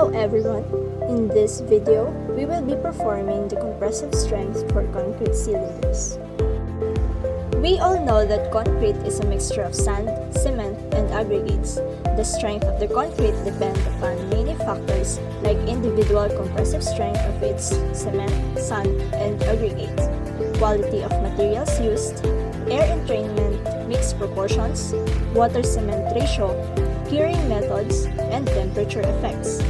Hello everyone! In this video, we will be performing the compressive strength for concrete cylinders. We all know that concrete is a mixture of sand, cement, and aggregates. The strength of the concrete depends upon many factors like individual compressive strength of its cement, sand, and aggregates, quality of materials used, air entrainment, mix proportions, water-cement ratio, curing methods, and temperature effects.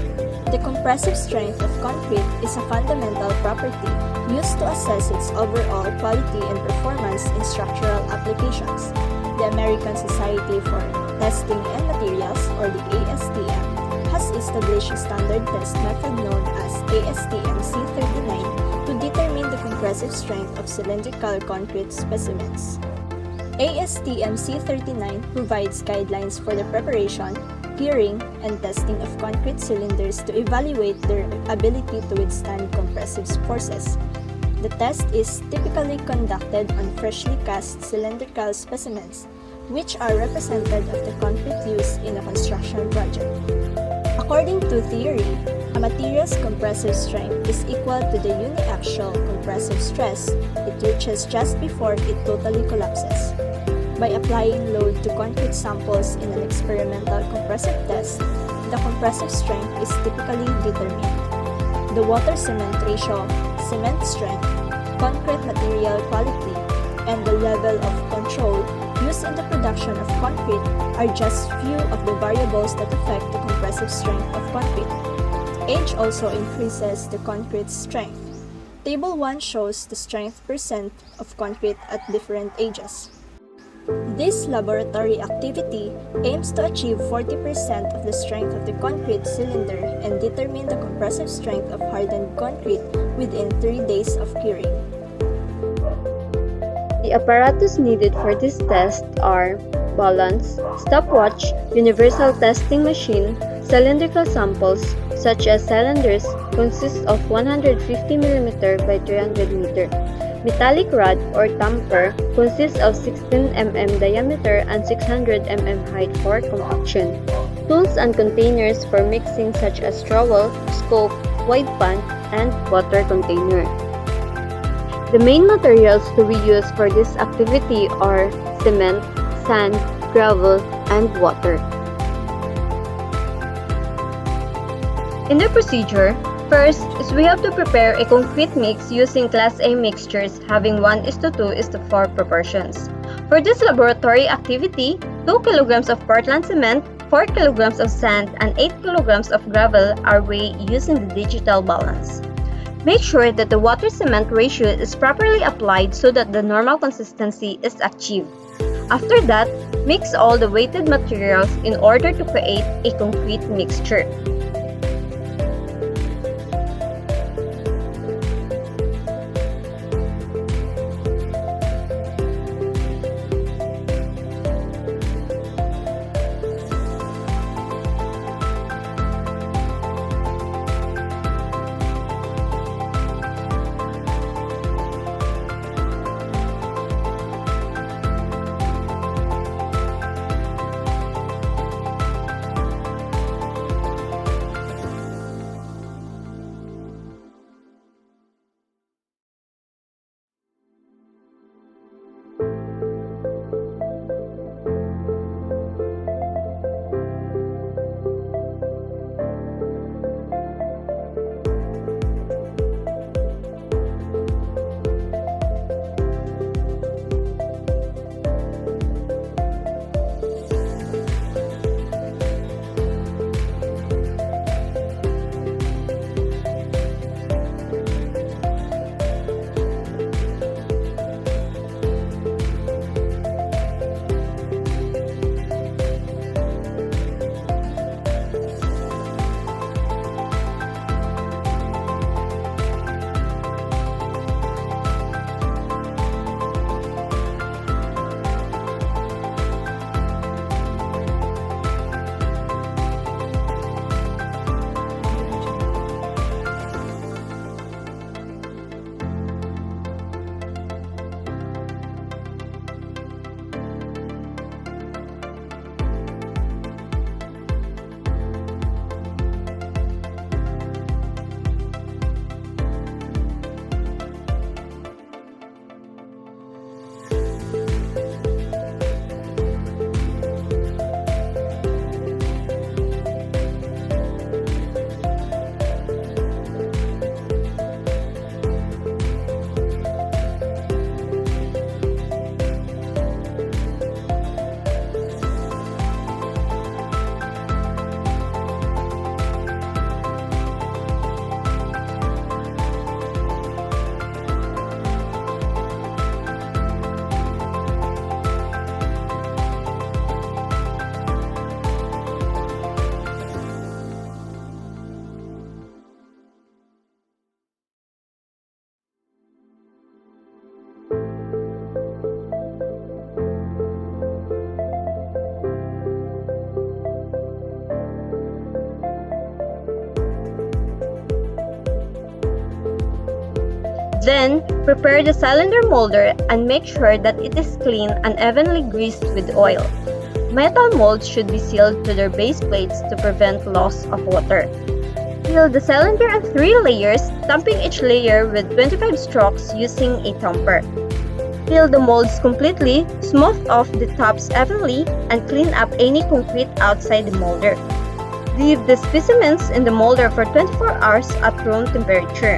The compressive strength of concrete is a fundamental property used to assess its overall quality and performance in structural applications. The American Society for Testing and Materials, or the ASTM, has established a standard test method known as ASTM C39 to determine the compressive strength of cylindrical concrete specimens. ASTM C39 provides guidelines for the preparation, curing, and testing of concrete cylinders to evaluate their ability to withstand compressive forces. The test is typically conducted on freshly cast cylindrical specimens, which are representative of the concrete used in a construction project. According to theory, a material's compressive strength is equal to the uniaxial compressive stress it reaches just before it totally collapses. By applying load to concrete samples in an experimental compressive test, the compressive strength is typically determined. The water-cement ratio, cement strength, concrete material quality, and the level of control used in the production of concrete are just few of the variables that affect the compressive strength of concrete. Age also increases the concrete strength. Table 1 shows the strength percent of concrete at different ages. This laboratory activity aims to achieve 40% of the strength of the concrete cylinder and determine the compressive strength of hardened concrete within 3 days of curing. The apparatus needed for this test are balance, stopwatch, universal testing machine. Cylindrical samples, such as cylinders, consist of 150 mm by 300 m. Metallic rod or tamper consists of 16 mm diameter and 600 mm height for compaction. Tools and containers for mixing such as trowel, scope, wide pan, and water container. The main materials to be used for this activity are cement, sand, gravel, and water. In the procedure, first is we have to prepare a concrete mix using Class A mixtures having 1:2:4 proportions. For this laboratory activity, 2 kg of Portland cement, 4 kg of sand, and 8 kg of gravel are weighed using the digital balance. Make sure that the water-cement ratio is properly applied so that the normal consistency is achieved. After that, mix all the weighted materials in order to create a concrete mixture. Then, prepare the cylinder molder and make sure that it is clean and evenly greased with oil. Metal molds should be sealed to their base plates to prevent loss of water. Seal the cylinder in 3 layers, tamping each layer with 25 strokes using a tamper. Fill the molds completely, smooth off the tops evenly, and clean up any concrete outside the molder. Leave the specimens in the molder for 24 hours at room temperature.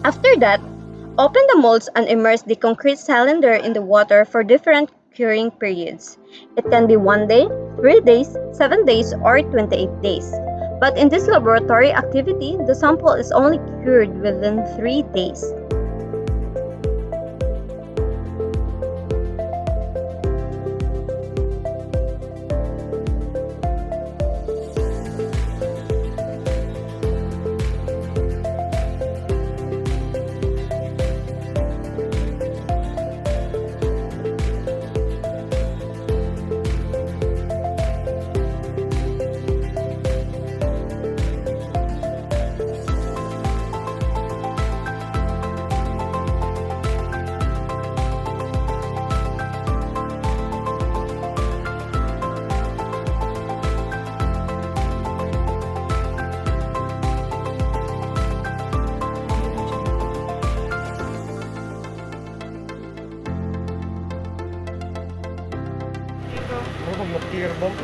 After that, open the molds and immerse the concrete cylinder in the water for different curing periods. It can be 1 day, 3 days, 7 days, or 28 days. But in this laboratory activity, the sample is only cured within 3 days. Mag-clearbomb.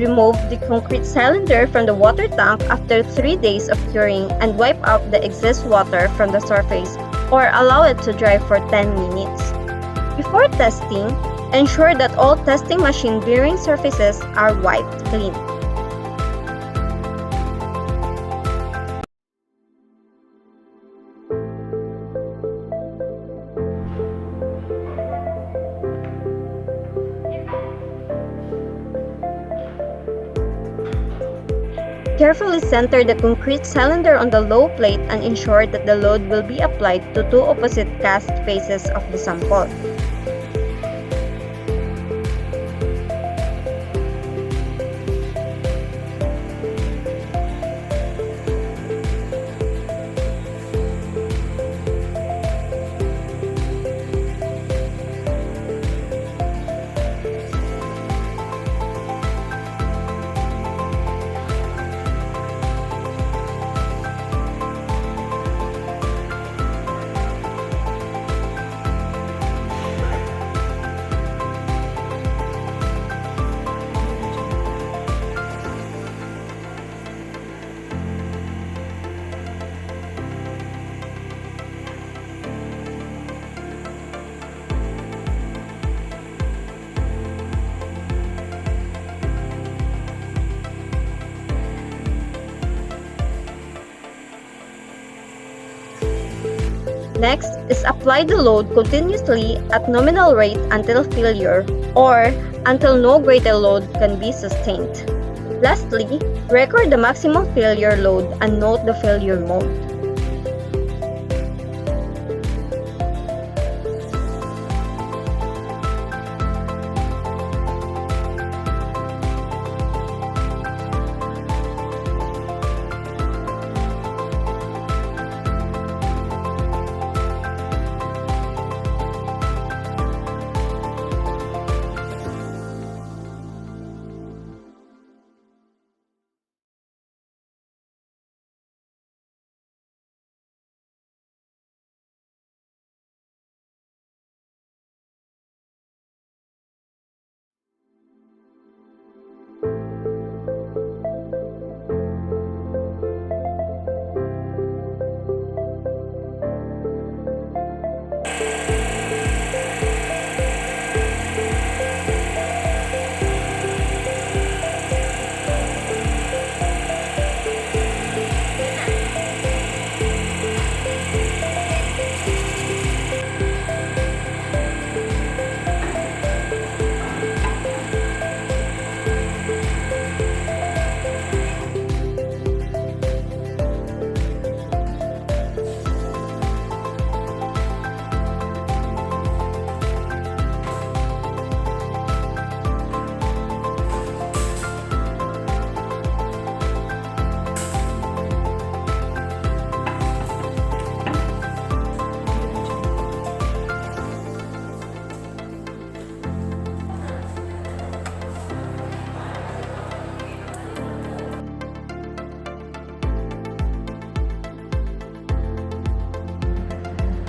Remove the concrete cylinder from the water tank after 3 days of curing and wipe out the excess water from the surface or allow it to dry for 10 minutes. Before testing, ensure that all testing machine bearing surfaces are wiped clean. Carefully center the concrete cylinder on the low plate and ensure that the load will be applied to two opposite cast faces of the sample. Next is apply the load continuously at nominal rate until failure or until no greater load can be sustained. Lastly, record the maximum failure load and note the failure mode.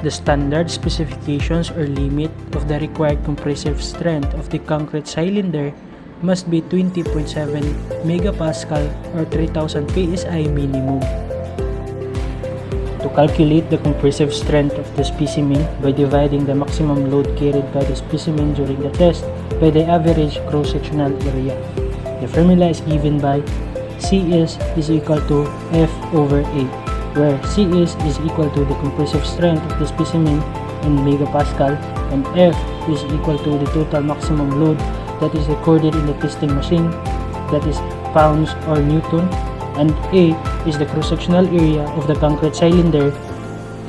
The standard specifications or limit of the required compressive strength of the concrete cylinder must be 20.7 megapascal or 3000 psi minimum. To calculate the compressive strength of the specimen by dividing the maximum load carried by the specimen during the test by the average cross-sectional area, the formula is given by CS is equal to F over A, where CS is equal to the compressive strength of the specimen in megapascal and F is equal to the total maximum load that is recorded in the testing machine, that is pounds or newton, and A is the cross-sectional area of the concrete cylinder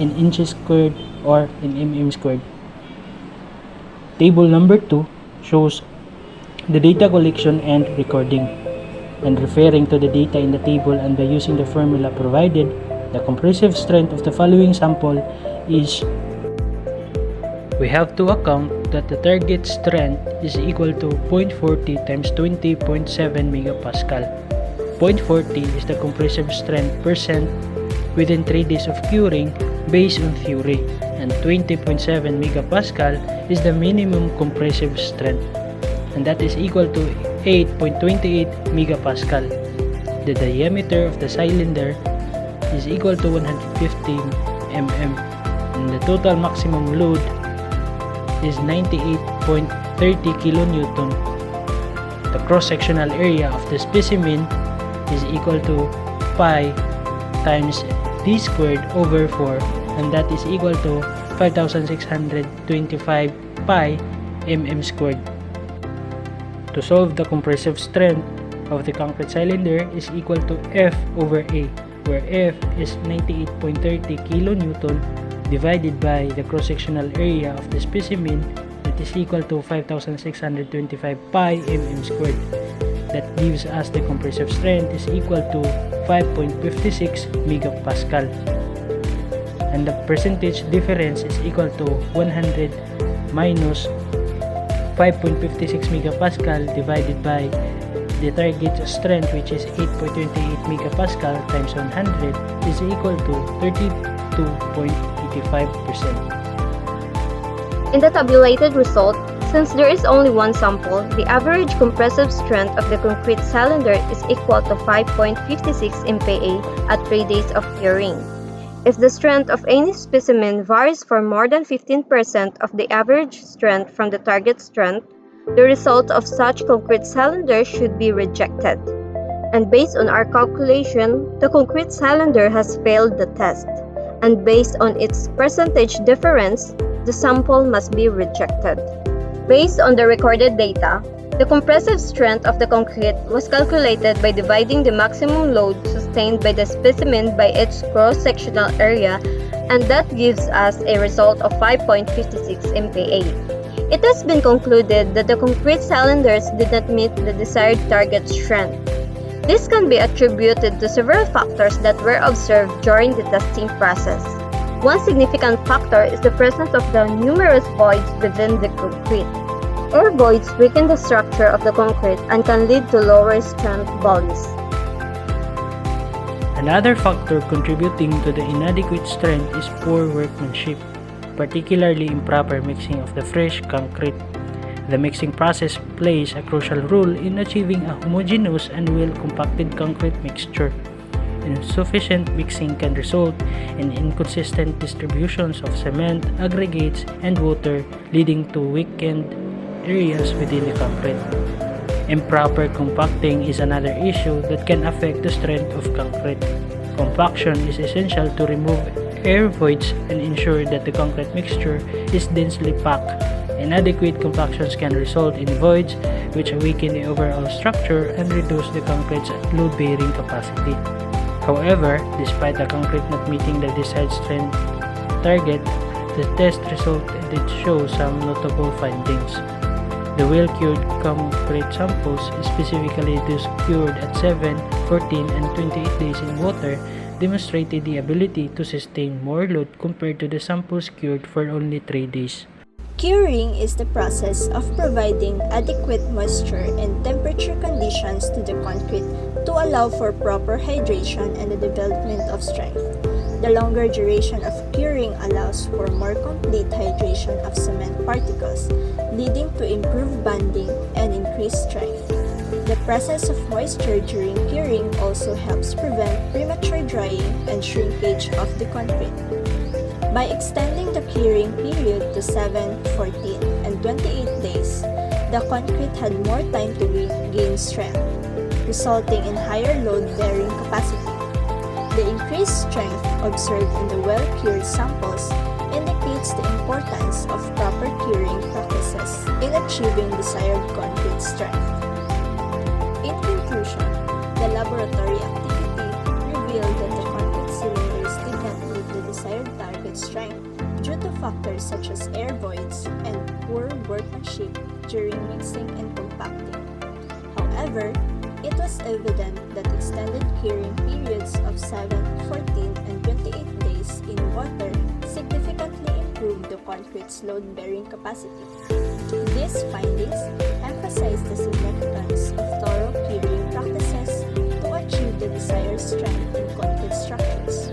in inches squared or in mm squared. Table number 2 shows the data collection and recording, and referring to the data in the table and by using the formula provided, the compressive strength of the following sample is, we have to account that the target strength is equal to 0.40 times 20.7 megapascal. 0.40 is the compressive strength percent within 3 days of curing based on theory, and 20.7 megapascal is the minimum compressive strength, and that is equal to 8.28 megapascal. The diameter of the cylinder is equal to 150 mm, and the total maximum load is 98.30 kilonewton. The cross-sectional area of the specimen is equal to pi times d squared over 4, and that is equal to 5625 pi mm squared. To solve, the compressive strength of the concrete cylinder is equal to F over A, where F is 98.30 kilonewton divided by the cross-sectional area of the specimen, that is equal to 5625 pi mm squared. That gives us the compressive strength is equal to 5.56 megapascal. And the percentage difference is equal to 100 minus 5.56 megapascal divided by the target strength, which is 8.28 megapascal times 100, is equal to 32.85%. In the tabulated result, since there is only one sample, the average compressive strength of the concrete cylinder is equal to 5.56 MPa at 3 days of curing. If the strength of any specimen varies for more than 15% of the average strength from the target strength, the result of such concrete cylinder should be rejected. And based on our calculation, the concrete cylinder has failed the test, and based on its percentage difference, the sample must be rejected. Based on the recorded data, the compressive strength of the concrete was calculated by dividing the maximum load sustained by the specimen by its cross-sectional area, and that gives us a result of 5.56 MPa. It has been concluded that the concrete cylinders did not meet the desired target strength. This can be attributed to several factors that were observed during the testing process. One significant factor is the presence of the numerous voids within the concrete. Air voids weaken the structure of the concrete and can lead to lower strength volleys. Another factor contributing to the inadequate strength is poor workmanship, particularly improper mixing of the fresh concrete. The mixing process plays a crucial role in achieving a homogeneous and well-compacted concrete mixture. Insufficient mixing can result in inconsistent distributions of cement, aggregates, and water, leading to weakened areas within the concrete. Improper compacting is another issue that can affect the strength of concrete. Compaction is essential to remove air voids and ensure that the concrete mixture is densely packed. Inadequate compactions can result in voids, which weaken the overall structure and reduce the concrete's load-bearing capacity. However, despite the concrete not meeting the desired strength target, the test result did show some notable findings. The well-cured concrete samples, specifically those cured at 7, 14, and 28 days in water, demonstrated the ability to sustain more load compared to the samples cured for only 3 days. Curing is the process of providing adequate moisture and temperature conditions to the concrete to allow for proper hydration and the development of strength. The longer duration of curing allows for more complete hydration of cement particles, leading to improved bonding and increased strength. The presence of moisture during curing also helps prevent premature drying and shrinkage of the concrete. By extending the curing period to 7, 14, and 28 days, the concrete had more time to gain strength, resulting in higher load-bearing capacity. The increased strength observed in the well-cured samples indicates the importance of proper curing practices in achieving desired concrete strength. In conclusion, the laboratory activity revealed that the concrete cylinders did not meet the desired target strength due to factors such as air voids and poor workmanship during mixing and compacting. However, it was evident that extended curing periods of 7, 14, and 28 days in water significantly improved the concrete's load-bearing capacity. These findings emphasize the significance of thorough curing practices to achieve the desired strength in concrete structures.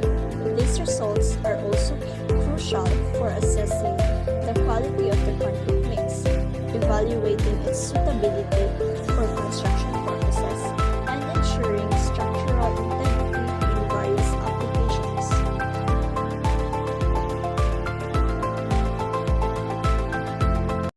These results are also crucial for assessing the quality of the concrete mix, evaluating its suitability for construction construction.